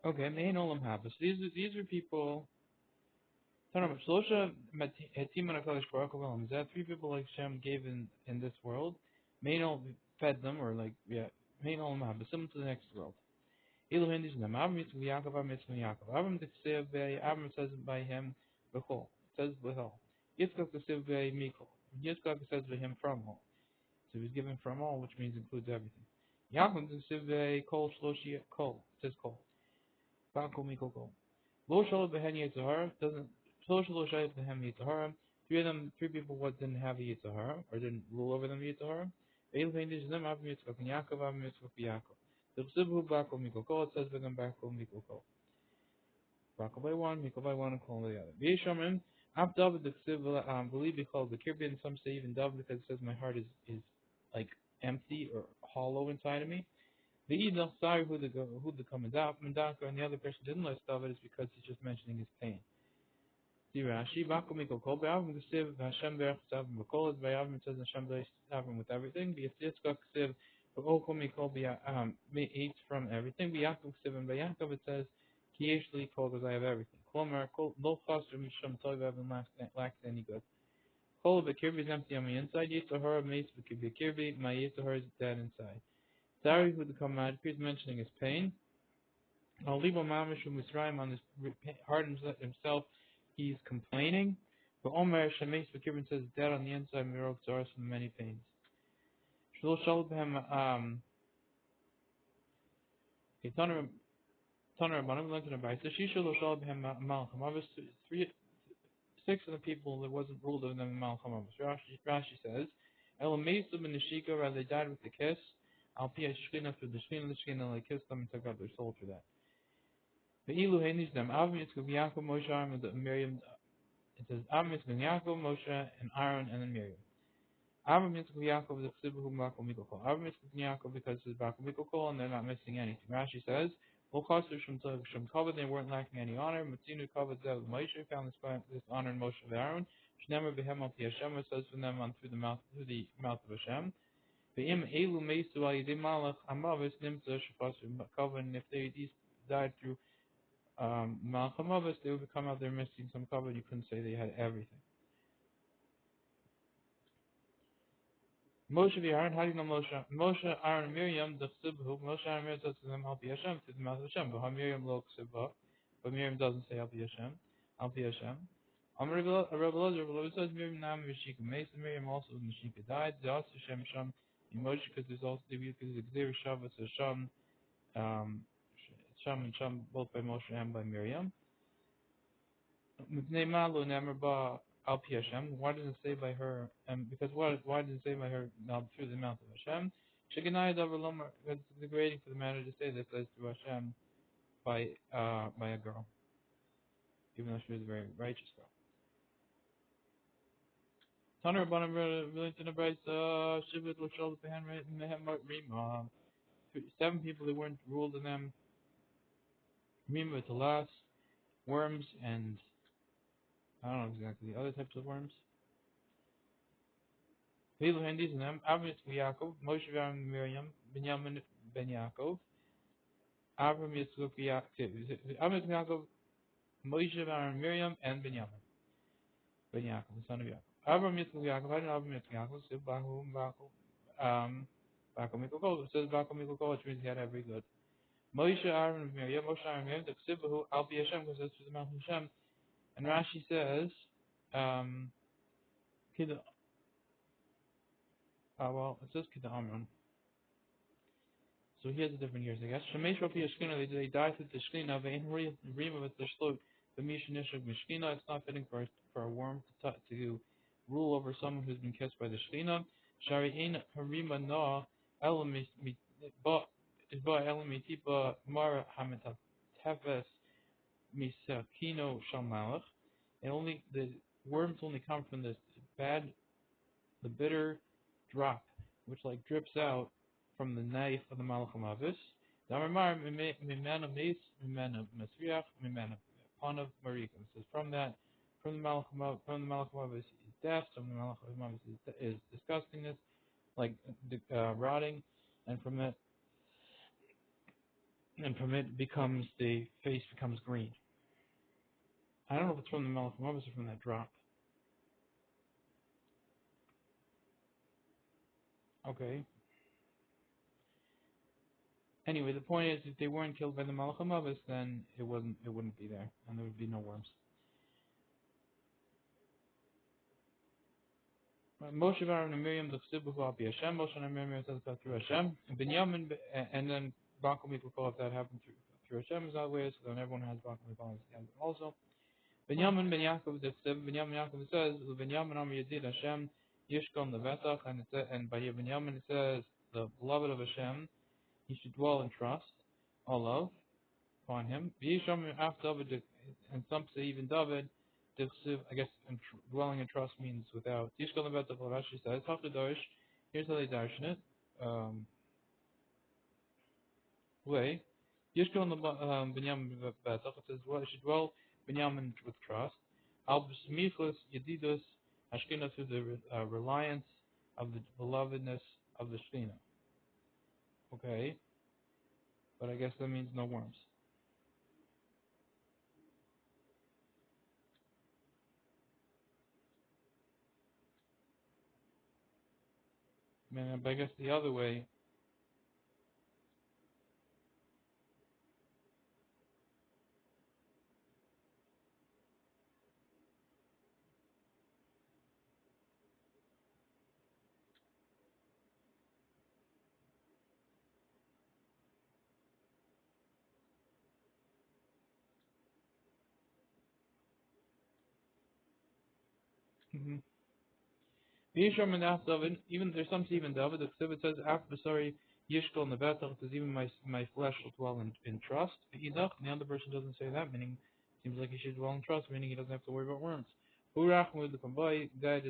Okay, main olam habas. These are people. Shlosha hetim and Hakadosh Baruch Hu olam. Is that three people like Shem gave in this world? Main olam fed them, or like main olam habas. Similar to the next world. Elohim is them. Avram Yitzchak Yaakov, Avram Yitzchak Yaakov. Avram Tiksiv by Avram says by him b'chol. Says b'chol. Yitzchak Tiksiv by Mikol. Yitzchak says by him from all. So he's given from all, which means includes everything. Yaakov Tiksiv by Kol Shloshi Kol. It says Kol. Bakol Mikol Kol. Lo Shalom Behen Yitzhahara doesn't. Shlosh Lo Shalom Behen Yitzhahara. Three people what didn't have a Yitzhahara or didn't rule over them Yitzhahara. Elohim is them. Avram Yitzchak Yaakov, Avram Yitzchak Yaakov. The Chsibu Bakol Mikol Kol. It says by them Bakol Mikol Kol. Bakol by one, Mikol by one, and Kol by the other. V'yishamim. Ab David the Chsiv believe Bichol the Kirbi, and some say even David because it says my heart is like empty or hollow inside of me. The Eden sorry who the comes out and the other person didn't list David is because he's just mentioning his pain. See Rashi, Bakol Mikol Kol B'Avim Chsiv Hashem Berach Tzavim B'Kol. It by Avim it says Hashem Berach Tzavim with everything. B'Yitzchak Chsiv B'Okol Mikol eats from everything. B'Yaakov Chsiv and by Yaakov it says Ki Yesh Li Kol because I have everything. Klomer Kol Lo Chaser Misham Toiv Avim lacks any good. Kol B'Kirbi is empty on the inside. Yitzhahara Meis B'Kirbi my Yitzhahara is dead inside. Sorry who the command appears mentioning his pain. Al Libo Mamish Misraim on his heart himself. He's complaining. But Omer Shemesh Bekibrin says dead on the inside, Mirov Zaras from many pains. Shlo Shalbhem Taner Rabbanim learned in a Bible. She Shlo Shalbhem Malcham. Obviously 6 of the people that wasn't ruled over them in Malcham. Rashi says, Elamesub and Nishika, rather they died with the kiss. Al Pia Shkina through the Shkina, they kissed them and took out their soul for that. The Ilu Henis them Avim Yitzchak Yaakov Moshe and Miriam. It says Avram Yitzchak Yaakov Moshe and Aaron and then Miriam. Avram Yitzchak Yaakov is the Chsibu Bakol Mikol Kol. Avram Yitzchak Yaakov because it's Bakol Mikol Kol and they're not missing anything. Rashi says Lo Chaser Shem Kavod, they weren't lacking any honor. Matzinu Kavod Zev Moshe found this honor in Moshe and Aaron. Shnemer Behem Al Pi Hashem, it says from them on through the mouth of Hashem. Ve'im Elu Meisu Al Yidei Malach Hamavis Nimtza Shefasu Kavod, and if these died through Malchamavis, they would come out there missing some cover. You couldn't say they had everything. Moshe v'Aaron, how do you know Moshe? Moshe, Aaron, and Miriam, the Chsibhu. Moshe, Aaron, and Miriam says to them, Al Pi Hashem, to the mouth of Hashem. But Miriam lo Chsibha. But Miriam doesn't say Al Pi Hashem. Al Pi Hashem. Rabbi says Miriam Nam Meshika. Mason Miriam also Meshika died. The also Shem Sham in Moshe because there's also the Xer Shavas Sham. Sham and Sham both by Moshe and by Miriam. Why doesn't it say by her? Because why doesn't it say by her through the mouth of Hashem? It's degrading for the matter to say this says through Hashem by a girl, even though she was a very righteous girl. Tanner Rabbanim really to the Bryce Shivit L'Shol Behan Rima. 7 people that weren't ruled in them. Rima to last worms and I don't know exactly the other types of worms. Vilu Hendis and them. Avram Yitzchak Yaakov, Moshe Aaron Miriam, Binyamin Ben Yaakov. Avram Yitzchak Yaakov, Moshe Aaron Miriam, and Binyamin Ben Yaakov, the son of Yaakov. Avram Yitzchak Yaakov, I don't know Avram Yitzchak Yaakov. Says Bakol Mikol Kol. It says Bakol Mikol Kol, which means he had every good. Moshe Aaron Miriam, Moshe Aaron Miriam, the Chsibahu Al Pi Hashem, because that's the mouth of Hashem. And Rashi says, it says Kida Amron. So he has a different years, I guess. Shemesh Rafi Yashkina, they die through the Shkina, Ve'en Rima with the Shlug, the Misha Nishag Mishkina. It's not fitting for a worm to rule over someone who's been kissed by the Shkina. Shari Ein Harima Na, Ba Elamitiba Mara Hamitat Tefes Misakino Shamalach. And only the worms only come from the bitter drop, which like drips out from the knife of the Malachim Avis. Damar Mimana Mace, Mimana Masriach, Mimana Panav Marika. Says from the Malachim Avis is death, from the Malachim Avis is disgustingness, like rotting, and from that and from it becomes the face becomes green. I don't know if it's from the Malachim or from that drop. Okay. Anyway, the point is, if they weren't killed by the Malachim, then it wouldn't be there, and there would be no worms. Moshe Aaron and Miriam the Chsibuhu al Hashem. Moshe and Miriam says that through Hashem. And Binyamin and then Bakum Mikol, if that happened through Hashem is that way, so then everyone has Bakum Mikol also. Binyamin Ben Yaakov the Chsib. Binyamin Yaakov says Binyamin Am Yedid Hashem Yishkon Levetach, and by Binyamin it says the beloved of Hashem, he should dwell in trust, all love upon him. V'yisham af David, and some say even David. I guess dwelling in trust means without. Yishkol Levetach, Rashi says Hachadosh. Here's how they darshan it. Way. Yishkol Binyamin Levetach. It says well, it should dwell Binyamin with trust. Al B'smichus Yedidus Ashkenaz, through the reliance of the belovedness of the Shekhinah. Okay, but I guess that means no worms. But I guess the other way. Mm-hmm. Even there's some even David. The Chsibit says after sorry Yishkol Nevetach, it says even my flesh will dwell in trust. The other person doesn't say that, meaning it seems like he should dwell in trust, meaning he doesn't have to worry about worms. Urach with the Kambai, that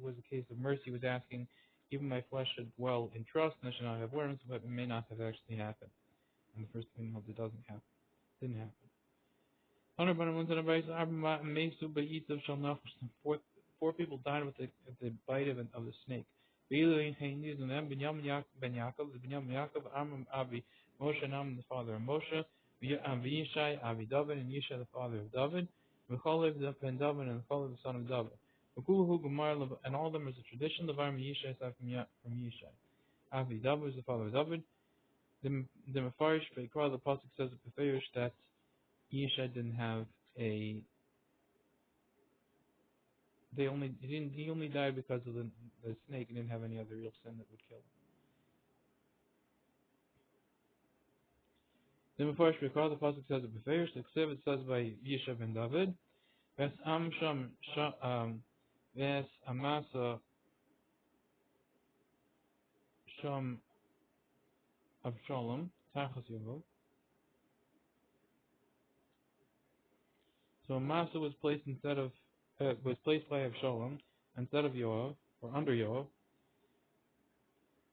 was a case of mercy. He was asking, even my flesh should dwell in trust, and I should not have worms, but it may not have actually happened. And the first thing was it didn't happen. Four people died with the bite of the snake. And them Binyamin ben Yaakov, Binyamin Yaakov, Amram Abi, Moshe and Amram the father of Moshe, Yishai Abi David, and Yishai the father of David, Mechalev ben David, and Mechalev the son of David. And all of them is a tradition. The Varm Yishai from Yishai. Abi David is the father of David. The Mefarish, the pasuk says that Yishai didn't have a. He only died because of the snake, and didn't have any other real sin that would kill him. The Mefarish Bekar, the pasuk says it beferish. The Ksiv, it says by Yishai ben David. Ves am ves amasa sham Avshalom tachas Yovov. So Amasa was placed by Avshalom instead of Yoav, or under Yoav.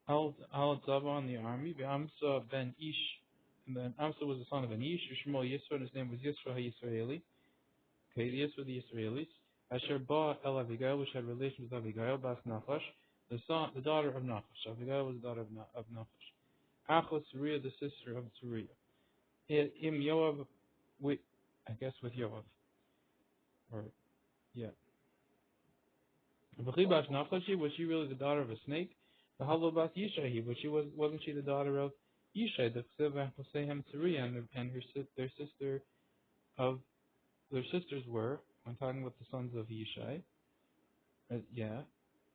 Al Tzava on the army. Amsa ben Ish. And then Amsa was the son of an Ish. Shmuel Yisro, and his name was Yisro HaYisraeli. Okay, the Yisro the Israelis. Asher Ba El Avigail, which had relations with Avigail, Bas Nachash, the daughter of Nachash. Avigail was the daughter of Nachash. Achos Tzuriah, the sister of Tzuriah. Im Yoav, I guess with Yoav. Or, yeah. V'chibash Nachashi, was she really the daughter of a snake? The Halo Bas Yishahi, but wasn't she the daughter of Yishai, the Chsiv Hosehem Tzuriah, and their sisters were, I'm talking about the sons of Yishai, yeah,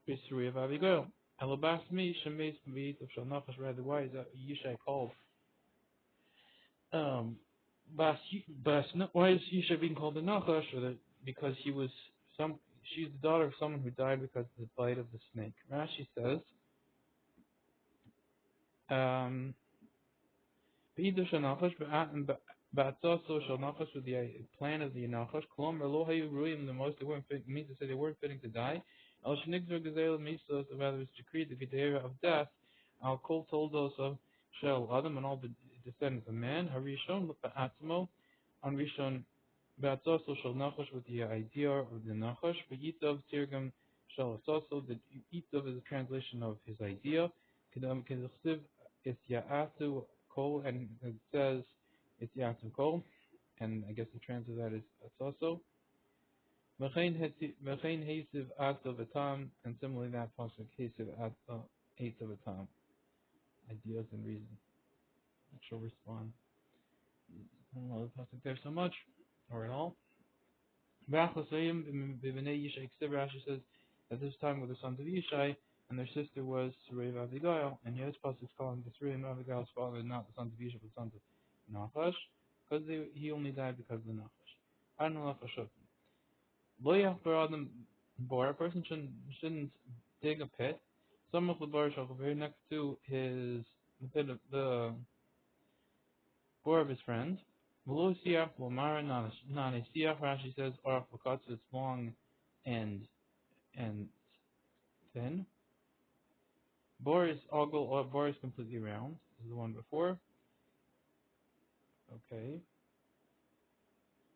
Tzuriah of Abigail. Alabas me, Shemeis Mavit of Shalnachash, rather, why is that Yishai called? Why is Yishai being called the Nachash? Because she's the daughter of someone who died because of the bite of the snake. Rashi says, B'idus Shanachash, Ba'atzaso Shanachash, with the plan of the Nachash, Kolom Elohayu Ruim, the most, means to say they weren't fitting to die. El Shnigzer Gezel Misos, rather it's decreed the Gedera of death. Al Kol Toldos of Shel Adam, and all the descendants of man. Harishon Ba'atmo, on Rishon Ba'atzaso Shel Nachash, with the idea of the Nachash. B'yitav Tirgam Shel Asaso, the Yitav is a translation of his idea. Kedam Kedachsiv is Ya'atu Kol, and it says it's Yatzim Kol, and I guess the translation of that is it's also. Mechain Hesiv Atov Atam, and similarly that pasuk Hesiv Atov Atam. Ideas and reason. I shall respond. I don't know the pasuk there so much, or at all. Rashi says at this time with the sons of Yishai, and their sister was Surayv Avigail, and yes, pasuk is calling the Surayv Avigail's father not the sons of Yishai, but the sons of Nachash, because he only died because of the Nachash. I don't know if Lo Yachbar Bor, a person shouldn't dig a pit. Some of the bar shall go very next to the pit of the bor of his friend. V'lo siach l'mara nane siach. Rashi says arach l'katz, it's long and thin. Bor is ogle, or bor is completely round. This is the one before. Okay.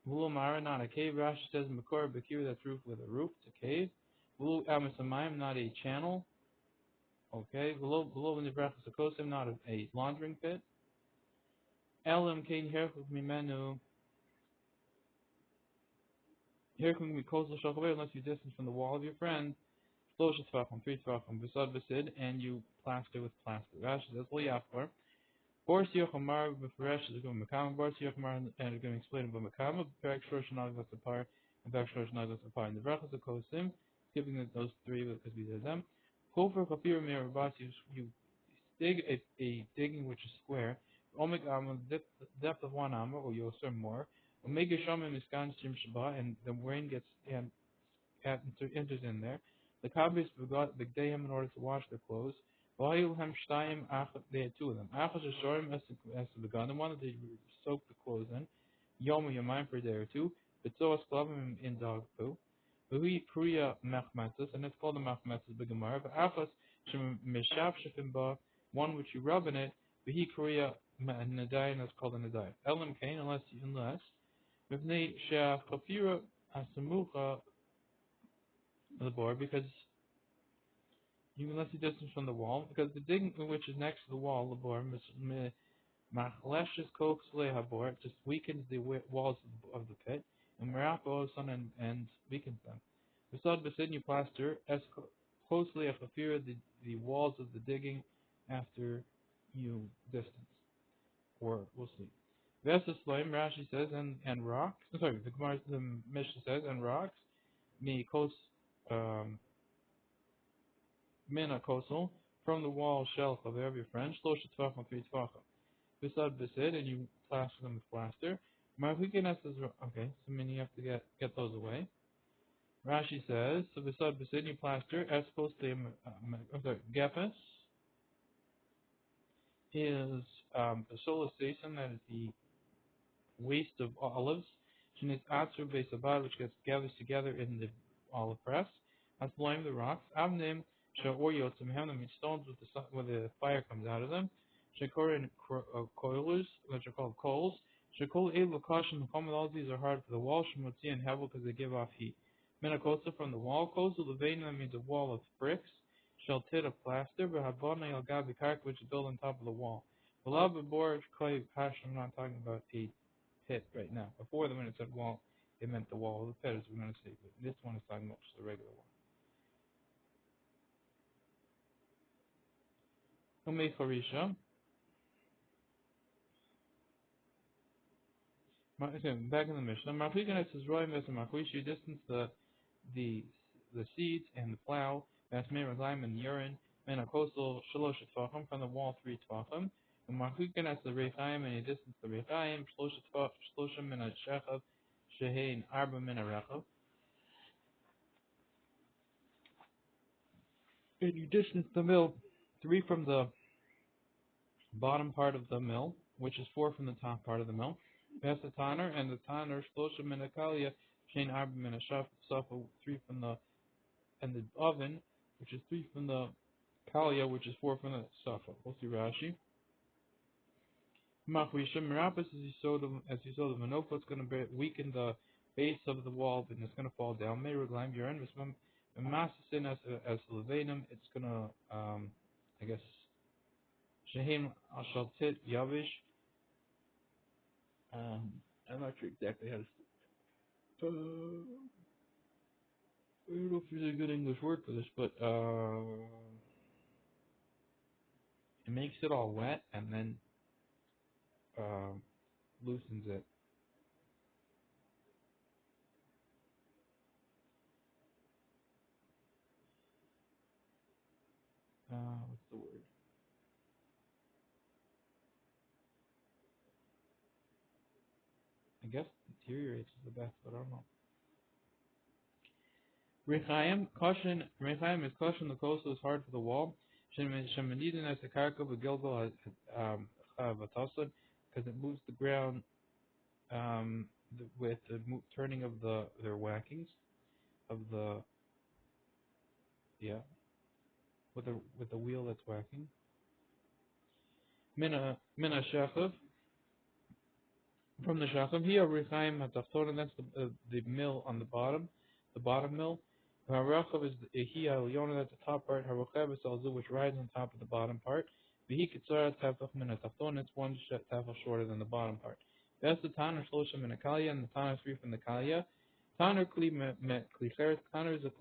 V'lo mara, not a cave. Rashi says makor bekir, that's roof with a roof. It's a cave. V'lo amisamayim, not a channel. Okay. V'lo v'nibrachas akosim, not a laundering pit. Elam kain herchuk mimenu. Herchuk mikos l'shachaveh, unless you distance from the wall of your friend. Shlosh Tvachim, 3 Tvachim, Besad Besid, and you plaster with plaster. Rashi says, Lo Yachbar. Bor Siyachamar B'Feresh is going to Makam, Bor Siyachamar, and it's going to explain about Makam, Perek Shlosh Nagas Apar, and Perek Shlosh Nagas Apar. And the Brachas of Kosim, skipping those three because we did them. Kofer Chafir Meir Rabas, you dig a digging which is square, Omeg Amma, depth of 1 Amma, or you'll serve more. Omega Shamim Miskan Shim Shabbat, and the rain gets enters in there. The Kabbis begot Bigdayim in order to wash their clothes. Vayilhem Shtayim Achot, they had 2 of them. Achos Shorim as to begun, the one that they soaked the clothes in. Yom Yamayim for a day or 2. Betzoas Klavim in dog poo. V'hui Kriya Machmatzos, and it's called the Machmatzos B'Gemara. V'achos Shem Meshav Shefim Ba, one which you rub in it. V'hi Kriya Nadayin, that's called a Nadayin. Elam Kain, unless V'nei Sheaf Chafira Asamucha the board, because unless you distance from the wall, because the digging which is next to the wall, the board, just weakens the walls of the pit, and Marapo son and weakens them. Beside Besid, you plaster as closely as the walls of the digging after you distance, or we'll see. Vesas Slaim, Rashi says, and rocks. Sorry, the Mishnah says, and rocks. Me kos mina kosel, from the wall shelf of every friend, Shlosh Tvachim, 3 Tvachim. Beside Besid, and you plaster them with plaster. Marhukinas is okay, so many you have to get those away. Rashi says, so beside Besid, you plaster, as opposed to Gepes is the solar station, that is the waste of olives. Shinit Atzur Beisabad, which gets gathered together in the olive press. Asloim, the rocks. Avnim, Sha'or some them in stones where the fire comes out of them. Shakor and coilers, which are called coals. Shakol Eil Lakashin, all these are hard for the wall. Shemotzi and Hevel, because they give off heat. Minakosa, from the wall. Kosa Levain, that means a wall of bricks. Shaltit, of plaster. Behabona El Gabi Kark, which is built on top of the wall. Velab Bor Koy Pash, I'm not talking about a pit right now. Before, when it said wall, it meant the wall of the pit, as we're going to see. But this one is talking about just the regular one. Umei Farisha. Back in the Mishnah. Marfigan says, Roy Mesa Marfish, you distance the seeds and the plow, that's Merazim and urine, and a coastal Shalosh Tvachim, from the wall 3 Tvachim. And Marfigan has the Rechaim, and you distance the Rechaim, Shloshim and a Shechav, Shehain, Arba min a Rechav. And you distance the mill 3 from the bottom part of the mill, which is 4 from the top part of the mill. That's the tanner, and the tanner Shloshim min a Kalia, Shehain Arba min a Safa, 3 from the oven, which is 3 from the Kalia, which is 4 from the Safa. We'll see Rashi. Machrisha Mirapis, as you saw the Manofa, it's going to weaken the base of the wall, and it's going to fall down. Meiruglaim Yurin, Masasin as Levanim, it's going to, I guess, Shahim Ashaltit Yavish, I'm not sure exactly how to. I don't know if there's a good English word for this, but it makes it all wet and then uh, loosens it. What's the word? I guess deteriorates is the best, but I don't know. Rechaim is caution the coastal is hard for the wall. Shemanidin as the karka begilgal vatasan because it moves the ground with the turning of their whackings of the yeah with the wheel that's whacking. Mina shachav from the shacham here Rechaim hatachton and that's the mill on the bottom mill. Harachav is the Ihi Yona, that's the top part. Harochev is also which rides on top of the bottom part. Vihi Kitzara Tafach Min HaTachton, it's one tafach shorter than the bottom part. That's the Tanner Shloshim Min HaKalya, and the Tanner 3 from the Kalya. Tanner Kli Met Kli Cheres, Tanner is a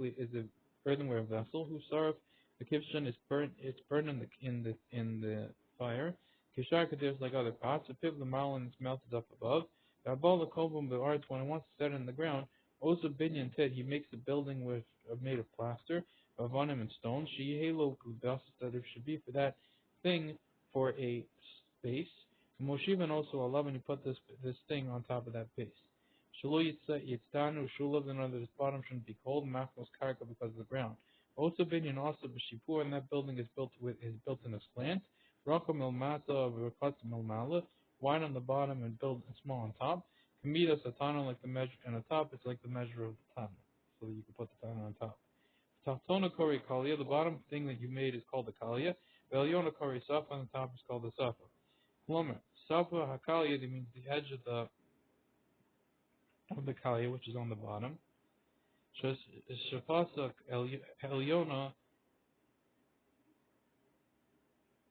earthenware vessel, whose sarf, the kivshan is burnt, it's burned in the fire. Kishar Kadir like other pots, a piv the marlin is melted up above. Rabal the kovum the arts when it wants to set it in the ground. Also, Binyan Ted, he makes the building with made of plaster, of onyx and stone. She halo that there should be for that thing for a base. Moshiv and also Allah when you put this thing on top of that base. Shalo Yitztanu Shulav, and under this bottom shouldn't be cold, Machnos Karka because of the ground. Also Binyan also B'Shipur, and that building is built in a slant. Rakam El Mata of Rakatim El Mala, wide on the bottom and built small on top. Kamida Satana like the measure, and the top is like the measure of the Tana, so that you can put the Tana on top. Tachtona Kori Kalia, the bottom thing that you made is called the Kalia. Velyona Kori Safa, on the top is called the Safa. Lomer, Safa Hakalia, that means the edge of the Kalia, which is on the bottom. Shafasa Elyona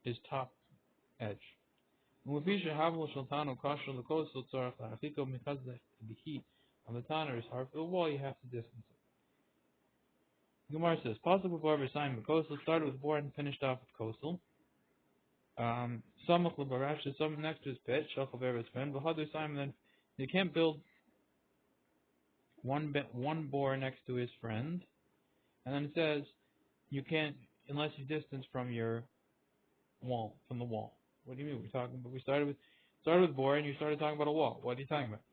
is top edge. Because the heat on the tanner is hard for the wall, you have to distance it. Gemara says, possible barber sign with coastal started with board and finished off with coastal. Samach lebarash is some next to his pit, shachal his friend. Bahadur Simon then you can't build one bore next to his friend, and then it says you can't unless you distance from the wall. What do you mean? We started with bore and you started talking about a wall. What are you talking about?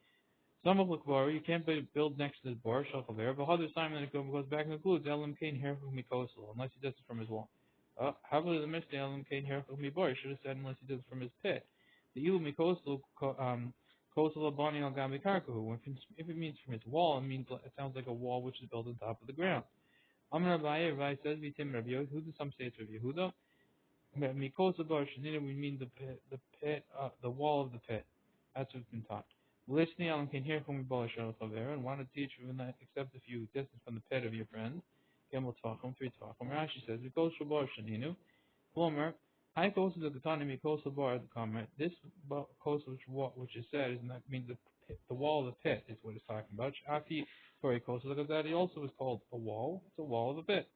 Some of the you can't build next to this bar, Shalchaver, but Hadar Simon it goes back and includes Elam Kain here from Mikosel, unless he does it from his wall. How about the Mishnah Elam Kain here from Bar? He should have said unless he does it from his pit. The Ilu Mikosel Kosel Abani al Gambi Karku. If it means from his wall, it sounds like a wall which is built on top of the ground. Amr Rabbi says Vitim Rabbi Yehuda, some say it's Rabbi Yehuda. Mikosa Bar Shanina, we mean the pit, the wall of the pit. That's what's been taught. Listening, Alam can hear from Bba Basra and want to teach you that except if you distance from the pit of your friend. Gimel Tvachim, 3 Tvachim. Rashi says, Mikosa Bar Shaninu. Plomer, I Kosa the Gatani Mikosa Bar the comment. This Kosa which is said is not means the wall of the pit is what it's talking about. Shafi Tori Kosa the Gatani also is called a wall. It's a wall of the pit.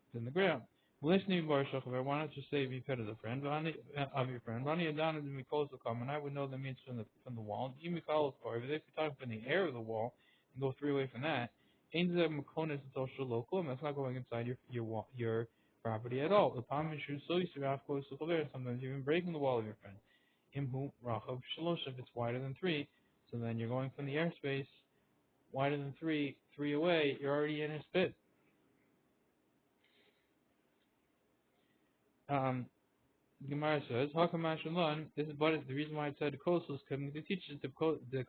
It's in the ground. Listening Bar Shachar, why not just say be pet of the friend of your friend? Rani Adana to Mikos will come, and I would know that means from the wall. Yimikal Kor, but if you're talking from the air of the wall and go 3 away from that, ain't that Makonis and social local, and that's not going inside your property at all. The palm issue so you see sometimes you're even breaking the wall of your friend. Imhu Rachav Shalosh if it's wider than 3, so then you're going from the airspace wider than 3 away, you're already in his pit. Gemara says, "Hakamashalon." This is the reason why it said the coastal is coming. It teaches the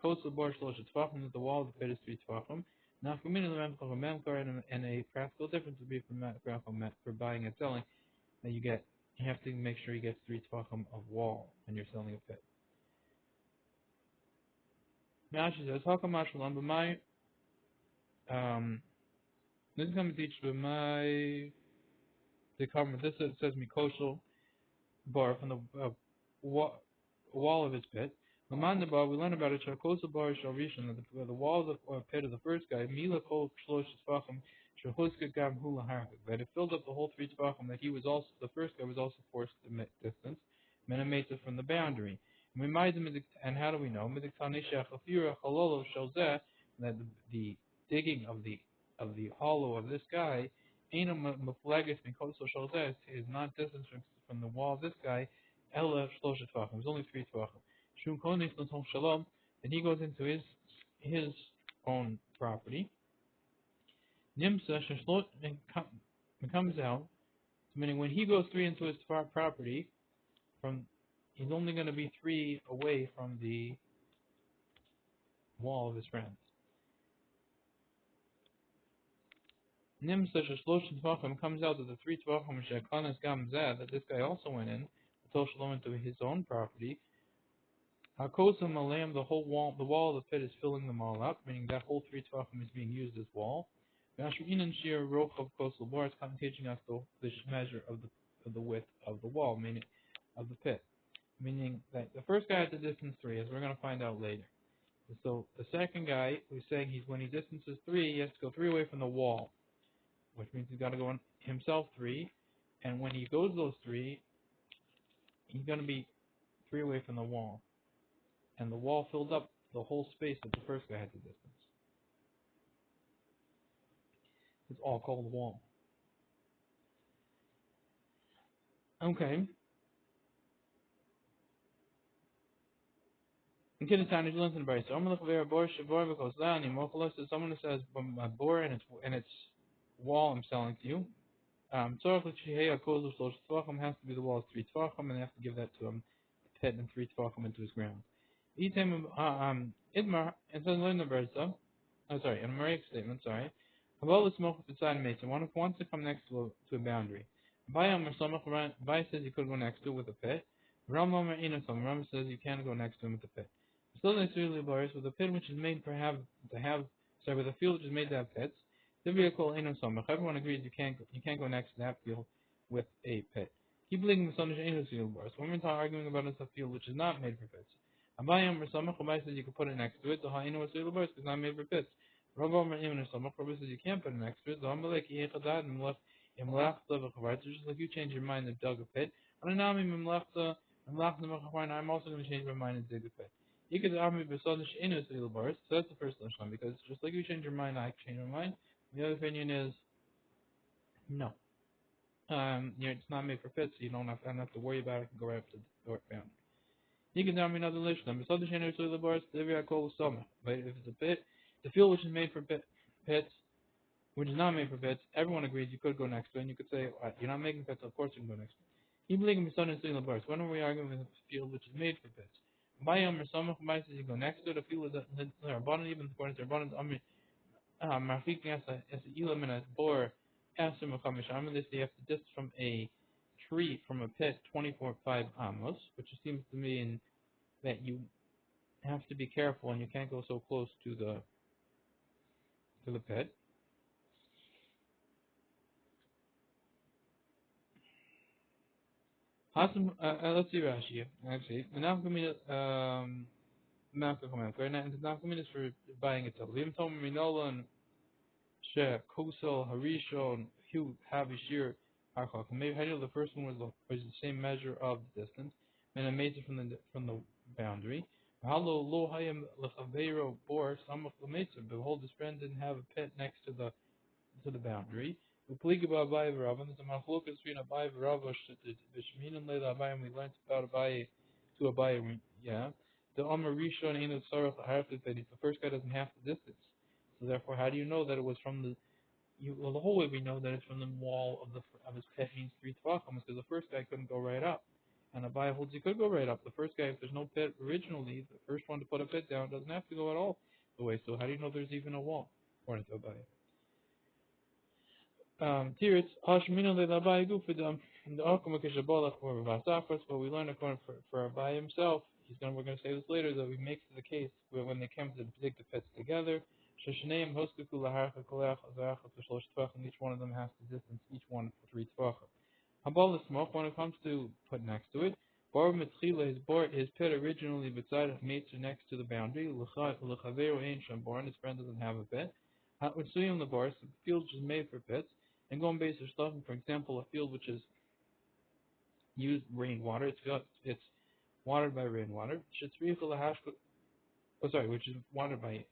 coastal bar shlosh tefachim that the wall of the pit is 3 tefachim. Now, for many and a practical difference would be for buying and selling that you have to make sure you get 3 tefachim of wall when you're selling a pit. Now she says, "Hakamashalon." But this is going to teach the comment. This says mikosel bar from the wall of his pit. Lamandaba, we learn about it. Shakosa bar shalrishon, that the wall of the pit of the first guy, mila kol shlosh tzvachim, shahuska gam hula harvik, that it filled up the whole three tzvachim, that he was also, the first guy was also forced to distance, menameta from the boundary. And we might and how do we know? Midiktanisha chafira chalolo shalzeh, that the digging of the hollow of this guy, ain't a maflagus mikoso shalzeh, is not distance from the wall of this guy, ela shlosh tzvachim. It was only three tzvachim. Shalom, then he goes into his own property. Nimsa Shashlot comes out, meaning when he goes three into his property, he's only going to be three away from the wall of his friends. Nimsa Shashlot Tvachim comes out that the three Tvachim Shekanas Gamzad, that this guy also went in, until Shalom into his own property. Hakosam Alam, the wall of the pit is filling them all up, meaning that whole three tefachim is being used as wall. Vashrinan Shir Rochav Kosel Bar is teaching us the measure of the width of the wall, meaning of the pit. Meaning that the first guy at the distance 3, as we're going to find out later. So the second guy, we're saying when he distances 3, he has to go 3 away from the wall, which means he's got to go on himself 3, and when he goes those 3, he's going to be 3 away from the wall. And the wall filled up the whole space that the first guy had to distance. It's all called the wall. Okay. In Kiddushtan, you learn in the Bryce. Someone who says, "My bore and its wall I'm selling to you." Has to be the wall of 3 tefachim, and they have to give that to him, the pit and 3 tefachim into his ground. Idmar, it says in the Bryce. In a Marek statement, About the smoke beside a mason, one wants to come next to a boundary. Bai says you could go next to it with a pit. Ram says you can't go next to him with a pit. Still necessarily bars with a pit which is made with a field which is made to have pits. Everyone agrees you can't go next to that field with a pit. Keep believing the sun is bars. Women are arguing about a field which is not made for pits. Abai says you can put it next to it. The ha'inu is bars because it's not made for pits. Rabbi says you can't put it next to it. Just like you change your mind and dug a pit. I'm also going to change my mind and dig a pit. So that's the first lashon, because just like you change your mind, I change my mind. The other opinion is no. It's not made for pits, so you don't have to worry about it. Go right up to the door boundary. You can tell me another lashon. But if it's a pit, the field which is made for pits, which is not made for pits, everyone agrees you could go next to it, and you could say, you're not making pits, of course you can go next to it. When are we arguing with a field which is made for pits? Says you go next to it, a field is even according to abundance. Marfiking as a elam and as bor, after this you have to distance from a tree, from a pit, 24.5 amos, which seems to mean that you have to be careful and you can't go so close to the pit. Let's see Rashi. Actually, the nafkamina is for buying itself. Vim tom minolan she kosel harishon hu havishir archak. Maybe the first one was the same measure of the distance, and it made it from the boundary. Halo lo hayim lechavero bor samach l'meitzer. Behold, his friend didn't have a pit next to the boundary. There's a machlokas between Abai and Rava. B'sheminan leila Abai, and we learned about Abai to Abai. Yeah, the Amar Rishon ain't sorrow harfet that the first guy doesn't have the distance. So therefore, how do you know that it was from the? The whole way we know that it's from the wall of his pit means 3 tefachim, because the first guy couldn't go right up, and Abai holds he could go right up. The first guy, if there's no pit originally, the first one to put a pit down doesn't have to go at all the way. So how do you know there's even a wall? According to Abai. Tiritz Hashmina le Labai Gufidam the Akuma Kishabalach or Vasafras, but we learn according for by himself. We're gonna say this later that we make the case where when they come to dig the pits together, Shashneim Hoskuku Laharcha Kolach Azarcha Shlosh Tvach, and each one of them has to distance each one for 3 Tvach. Habal the smoke when it comes to put next to it, Bor Mitzchila, his pit originally beside mates are next to the boundary. L'chaveru ein sham bor, and his friend doesn't have a pit. Hatsuyim lebor, so the field which is made for pits. And going based on stuff, for example, a field which is used rainwater, it's watered by rainwater. Shetzricha lahashko, which is watered by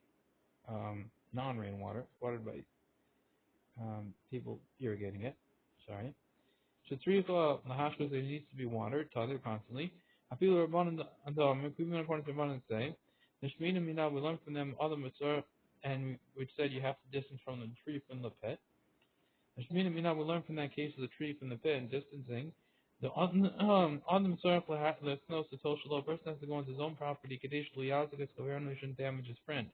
non-rainwater, watered by people irrigating it. Sorry. Shetzricha lahashko, there needs to be watered, tather constantly. I feel Rabbanan even according to Rabbanan say, Nishmina mina, we learn from them other mitzvah, and which said you have to distance from the tree from the pit. Nishmina mina, we learn from that case of the tree from the pit and distancing. The on the mitzvah let's the social person has to go into his own property. Kadesh liyazagas kavernu shouldn't damage his friend.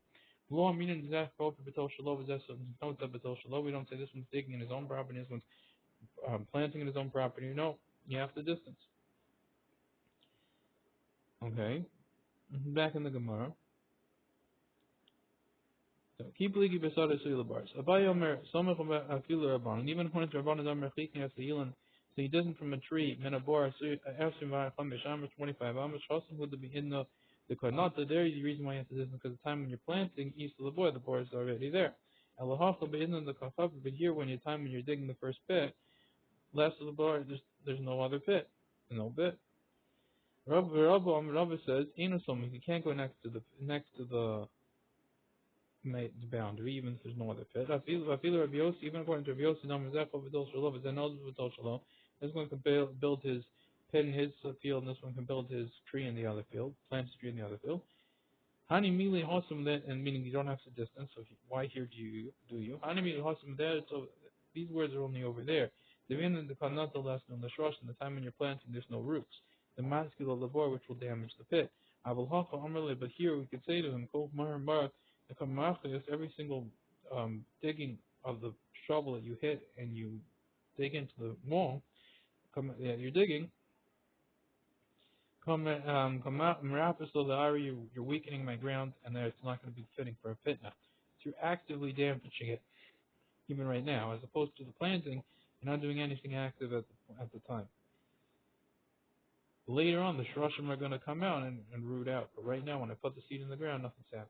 Law meaning zeh go for betul shalom zeh no betul shalom. We don't say this one's digging in his own property, this one's planting in his own property. No, you have to distance. Okay, back in the Gemara. So keep ligi besada sila bars. Abai Omer somach afilu rabban. And even according to rabban Omer chikin as the yilan, so he doesn't from a tree. Menabor asim v'acham b'shamar 25 amos. Chosim would be in the kornata. There is the reason why you have to distance because the time when you're planting east of the bor is already there. Elohachal be'inna the kachav. But here when you're digging the first pit, less of the bor, there's no other pit, no bit. Rabba says, you can't go next to the boundary, even if there's no other pit. I feel Rabbi Yossi, even according to Rabbi Yossi, this one can build his pit in his field, and this one can build his tree in the other field, plant his tree in the other field. Hani mili hosum that, and meaning you don't have to distance. So why here do you? Hani mili hosum there. So these words are only over there. The in the kanata lesson on the shrosh, and the time when you're planting, there's no roots. The masculine labor which will damage the pit. But here we could say to him, every single digging of the shovel that you hit and you dig into the wall, you're digging, come out miraculously the area you're weakening my ground, and there it's not going to be fitting for a pit now. So you're actively damaging it, even right now, as opposed to the planting, you're not doing anything active at the time. Later on, the shroshim are going to come out and root out. But right now, when I put the seed in the ground, nothing's happening.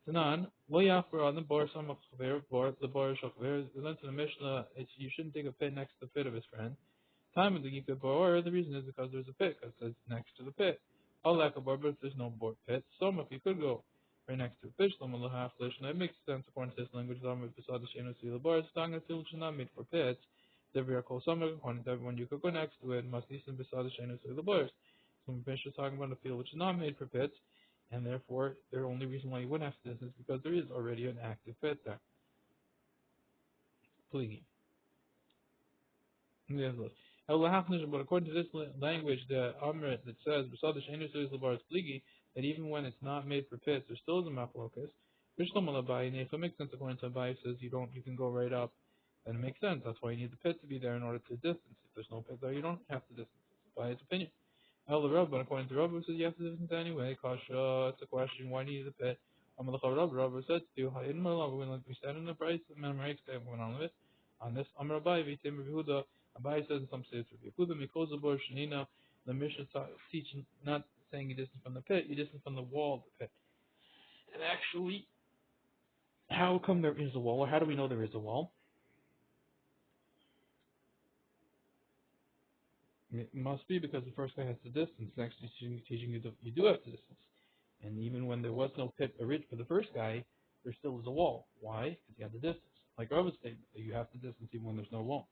Tanan, lo yafar on the bar some of the bar shachver. We learned in the Mishnah, you shouldn't dig a pit next to the pit of his friend. Time of the gikah bar, the reason is because there's a pit, because it's next to the pit. All lack of bar, but if there's no bar pit, some if you could go right next to a pit, Shlomo lahaflish, and it makes sense according to this language. Some beside the shenu see the bar, stang and field should not made for pits. Therefore, call some according to everyone you could go next to it, must listen beside the shenu see the bars. So Mishnah is talking about a field which is not made for pits. And therefore, the only reason why you wouldn't have to distance is because there is already an active pit there. Pligi. But according to this language, the Amrit that says that even when it's not made for pits, there still is a machlokas. If it makes sense according to Abai says you can go right up, and it makes sense. That's why you need the pit to be there in order to distance. If there's no pit there, you don't have to distance. By his opinion. But according to Rabbi, says you have to distance anyway. Kasha, it's a question. Why need the pit? Rabbi said to do like we said in the price. Went on with on this. Abai Vitim Yehuda. Abai says in some states Yehuda Mikozabor Shanina. The Mishnah teaching not saying you distance from the pit, you distance from the wall of the pit. And actually, how come there is a wall, or how do we know there is a wall? It must be because the first guy has the distance. Next, he's teaching you you do have the distance. And even when there was no pit originally for the first guy, there still is a wall. Why? Because he had the distance. Like Rava's statement, that you have the distance even when there's no wall.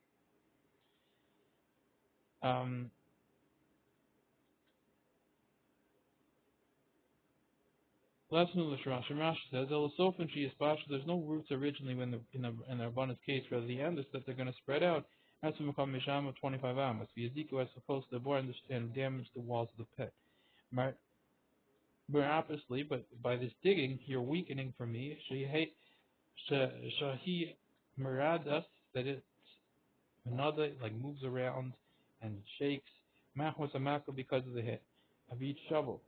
Last one, Rashi says, "Elasofin she is pasha." There's no roots originally when in the abundance case. Rather, the end is that they're going to spread out. As we become misham of 25 amos. The Ezekiel is supposed to bore and damage the walls of the pit. Miraculously, but by this digging, you're weakening for me. Shahi miradas, that it another like moves around and shakes. Mahwas amaka because of the hit of each shovel.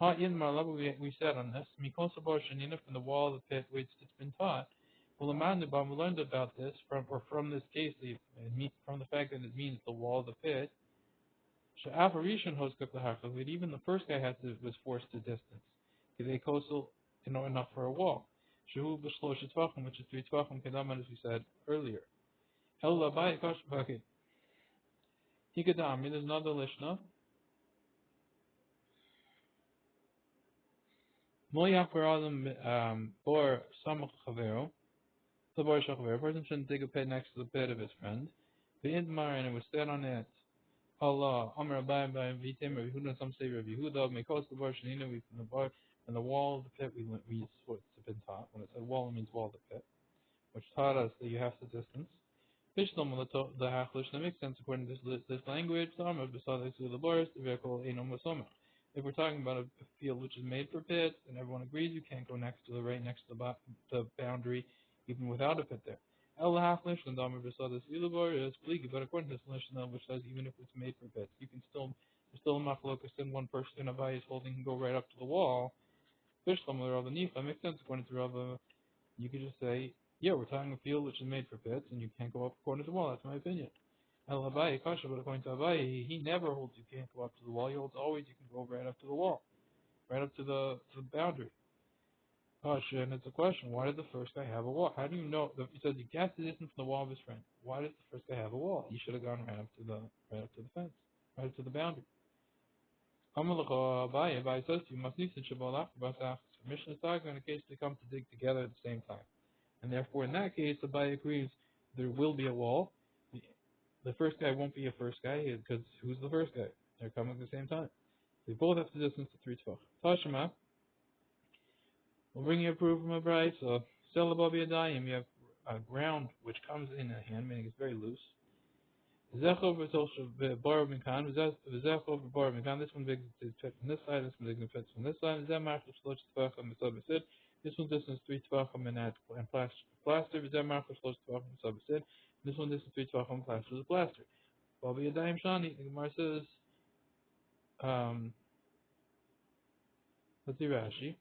Ha in Marlava we said on this. Mikosabar Shanina from the wall of the pit which it's been taught. Well, we learned about this from this case, from the fact that it means the wall of the pit. She'afarishan hoskak lahachal, that even the first guy was forced to distance. They coastal, enough for a wall. Shehu b'shlosh tvachim, which is 3 tvachim kedama, as we said earlier. El labai kosh. Okay. Hikadami. There's another lishna. Moyak v'radam bor samach chavero. The bor shachavero. A person shouldn't dig a pit next to the pit of his friend. The indmar, and it was said on it. Allah, Amr Abayim by Vitim, Rabbi Yehuda, some say Rabbi Yehuda, Mekos the bar Shanina, we from the bar, and the wall of the pit, we what's been taught. When it said wall, it means wall of the pit, which taught us that you have to distance. Bishlam the Hachlish, that makes sense according to this language. Sama, beside the bars, the vehicle, Enum Wasoma. If we're talking about a field which is made for pits, and everyone agrees you can't go right next to the boundary, even without a pit there. El Hachlish and Dama beside the Silabar is Pligi, but according to this Mishnah, which says even if it's made for pits, you can there's still a machlokas in one person in a bias holding can go right up to the wall. Bishlam or Rabba Nifa makes sense according to Rabba. You could just say, yeah, we're talking a field which is made for pits, and you can't go up according to the wall. That's my opinion. El Habai Kasha, but according to Habai, he never holds you can't go up to the wall. He holds always you can go right up to the wall, right up to the boundary. Kasha, and it's a question: why did the first guy have a wall? How do you know? He says he cast the distance from the wall of his friend. Why did the first guy have a wall? He should have gone right up to the fence, right up to the boundary. Abai says to you, must need to Shabbat after Mishnah is talking in a case they come to dig together at the same time. And therefore, in that case, Abai agrees there will be a wall. The first guy won't be a first guy because who's the first guy? They're coming at the same time. They both have to distance to 3 tvach. Tashima, we'll bring you a proof from a bride. So, still above Yadayim, you have a ground which comes in a hand, meaning it's very loose. Zecho v'bar minkan, v'zecho v'bar minkan. This one digs the pit from this side. This one digs the pit from this side. Zemach v'shlosh tvachim v'sabasid. This one distance 3 tvachim and plaster. Zemach v'shlosh tvachim v'sabasid. This one distance 3 tvachim plaster with plaster. Baba Yadayim Shani. The Gemara says, let's see Rashi.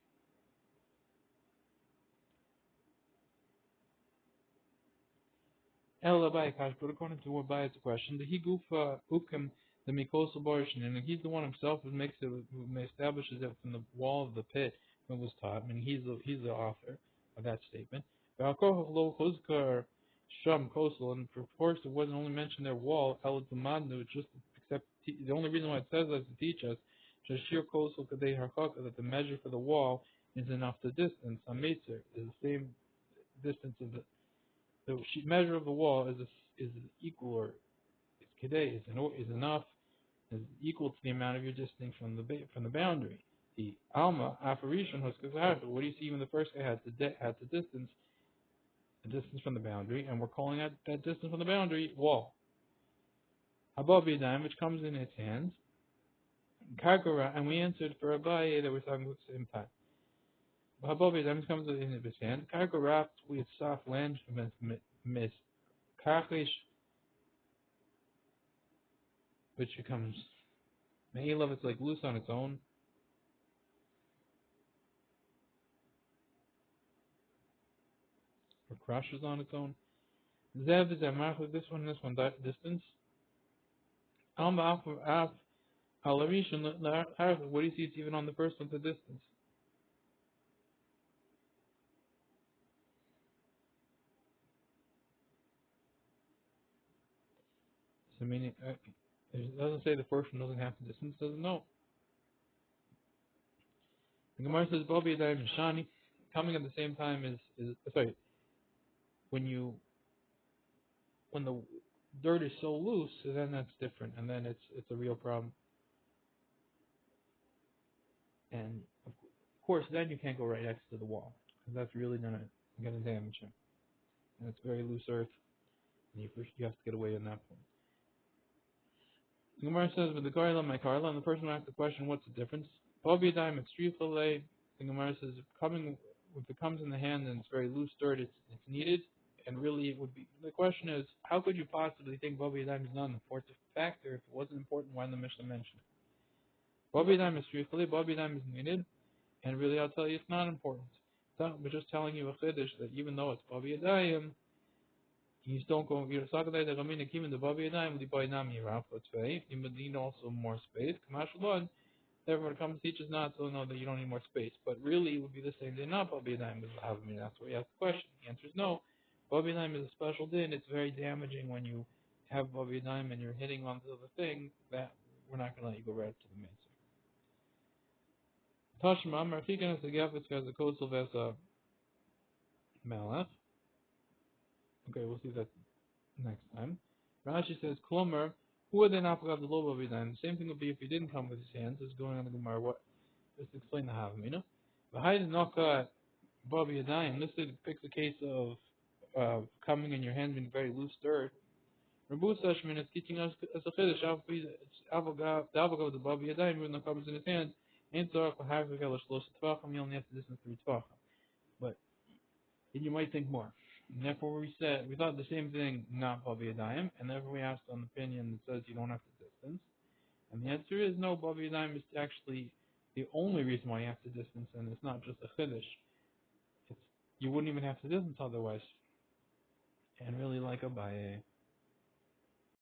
El Abai Kash, but according to what Abai, it's a question. The Higufa Ukim, the Mikos abortion, and he's the one himself who establishes it from the wall of the pit when it was taught. I mean, he's the author of that statement. Sham Kosel, and of course it wasn't only mentioned their wall, El Tumadnu, just except the only reason why it says that is to teach us Shashir Kosel Kadei Harchaka, that the measure for the wall is enough the distance. Ametzer is the same distance of the measure of the wall is equal, or is kedei is enough, is equal to the amount of your distance from the boundary. The alma afarishan hoskazahar. What do you see when the first guy had to distance the distance from the boundary, and we're calling that distance from the boundary wall. Above Yadayim, which comes in its hands. Karkara, and we answered for Abaye that we're talking about the same time. Above Yadayim comes in its hand. Karkara, we had soft land miss. Karkish, which becomes Mehilav, it's like loose on its own. Or crushes on its own. Zev is Amarch, this one distance. Alma Af Alarishan, what do you see? It's even on the first one, the distance. So meaning, it doesn't say the first one doesn't have the distance, doesn't know. The Gemara says, Bobby Yadayim and Shani, coming at the same time is sorry, when the dirt is so loose, then that's different, and then it's a real problem. And of course, then you can't go right next to the wall, because that's really gonna damage him. And it's very loose earth, and you have to get away in that point. The Gemara says, with the Karla, my Karla, and the person who asked the question, what's the difference? Bobby Yadayim, it's Trifale. The Gemara says, if it comes in the hand and it's very loose dirt, it's needed. And really, it would be. The question is, how could you possibly think Bobby Yadayim is not an important factor if it wasn't important? Why did the Mishnah mention it? Bobby Yadayim is truthfully, Bobby Yadayim is needed, and really, I'll tell you, it's not important. We're just telling you a chiddush that even though it's Bobby Yadayim, You don't go. You're talking about the Ramin Akim and the Baba Yadayim. The Boy Nami Raf. Let's say in Medina also more space. Kamashulon. Therefore, comes teaches not to know that you don't need more space. But really, it would be the same thing. Not Baba Yadayim is Havmin. That's why you ask the question. The answer is no. Baba Yadayim is a special din. It's very damaging when you have Baba Yadayim and you're hitting onto the thing that we're not going to let you go right to the main. Tashma, Marchikan is the Gafetz has a code Sylvester Malach. Okay, we'll see that next time. Rashi says, Klomer, who would then have the low Baba Yadayim? The same thing would be if he didn't come with his hands. This is going on the Gemara. What? Just explain the Havamina. Behind Noka Baba Yadayim, this picks a case of coming in your hand in very loose dirt. Rabu Sashmin is teaching us as a chiddush. The avogav of the Baba Yadayim, even though it comes in his hand, ain't tzarach l'harvik el shlosh tvachim. You only have to distance 3 tvachim. But you might think more. And therefore, we thought the same thing, not Baba Yadayim, and therefore we asked an opinion that says you don't have to distance. And the answer is no. Baba Yadayim is actually the only reason why you have to distance, and it's not just a chiddush. You wouldn't even have to distance otherwise. And really like Abaye.